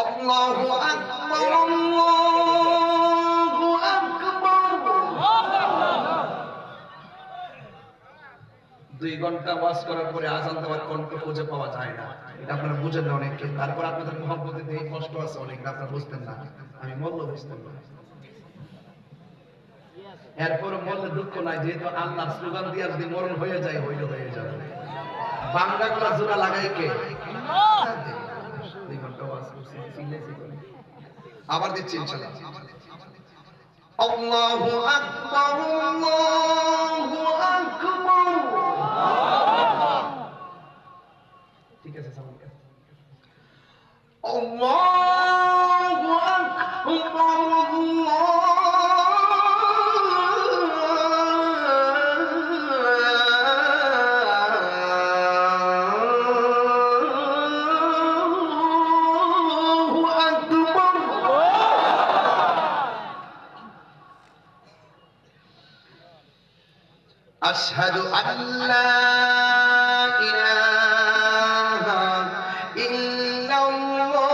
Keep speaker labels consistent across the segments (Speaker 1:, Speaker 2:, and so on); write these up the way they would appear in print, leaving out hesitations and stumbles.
Speaker 1: আল্লাহু আকবার, আল্লাহু আকবার। 2 ঘন্টা ওয়াজ করার পরে আজান দেওয়ার কণ্ঠ খুঁজে পাওয়া যায় না, এটা আপনারা বুঝেন না অনেকে। তারপর আপনাদের মহব্বতে দিয়ে কষ্ট আছে অনেক, আপনারা বুঝতেন না, আমি মরলেও বুঝতেন না। এরপর মরলে দুঃখ নাই, যেহেতু আল্লাহ স্লোগান দিয়ে যদি মরণ হয়ে যায় হইলে হয়ে যাবে। বাংলা গুলা জোড়া লাগাই কে? 2 ঘন্টা ওয়াজ করছি, চিল্লাইছি তো। আবার দিচ্ছি ইনশাআল্লাহ। আল্লাহু আকবার, আল্লাহু আকবার। ঠিক আছে সালাম। আল্লাহু আকবার, আশহাদু আল্লা ইলাহা ইল্লাল্লাহ,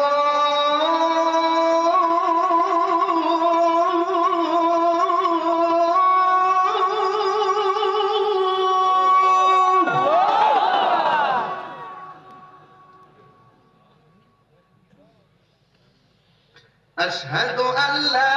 Speaker 1: আশহাদু আল্লা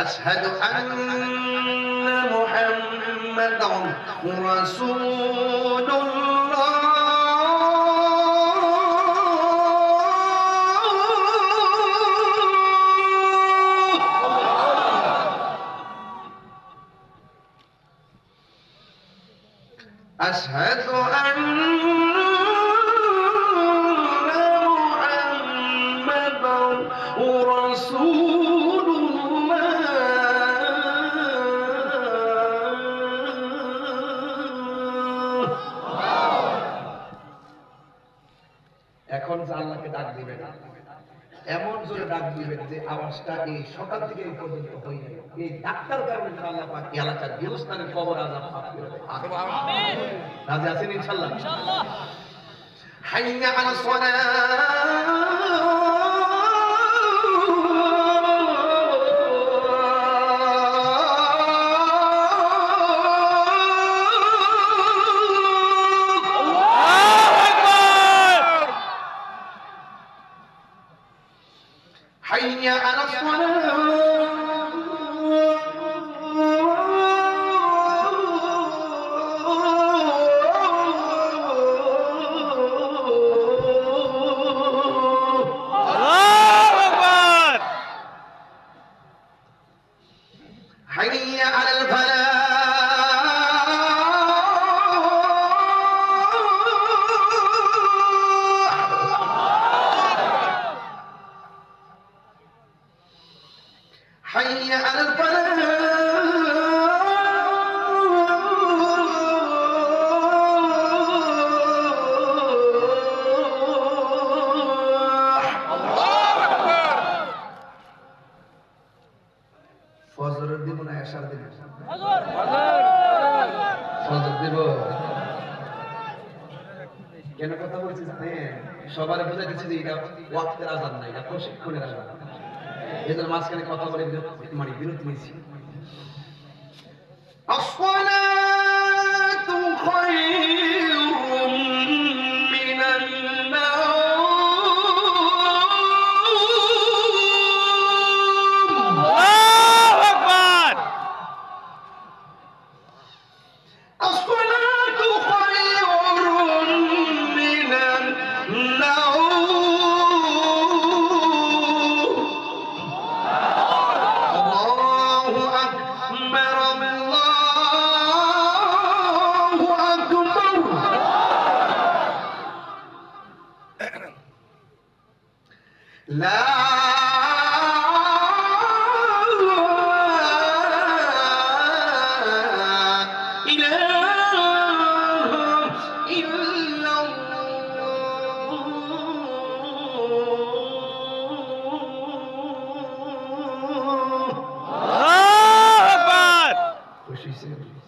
Speaker 1: أشهد أن محمدا رسول الله. أشهد أن محمدا رسول এখন আল্লাহকে ডাক দিবেন, এমন জোরে ডাক দিবেন যে আওয়াজটা এই সকাল থেকে এই পর্যন্ত হয়ে যাবে। এই ডাক্তার কারণে আল্লাহ পাক এলাকার গৃহস্থানের কবর আযাব মাফ করে দেয়। আমিন। রাজি আছেন ইনশাআল্লাহ? ইনশাআল্লাহ। হাইয়া আলাস সালাহ, حي على حي على الفلاح. حي على الفلاح. ফজর দিব না এশার দিব? ফজর দিব। কেন কথা বলছি জানেন? সবার বুঝাইতেছি যে এটা ওয়াক্তের আযান না, এটা প্রশিক্ষণের আযান। এদের মাঝখানে কথা বলে বিরতি নিয়েছি। আসসালাতু খায়রুম মিনান নাওম। আল্লাহু আকবার। আসসালাতু খায়রুম মিনান নাওম। لا إله দিয়েছেন।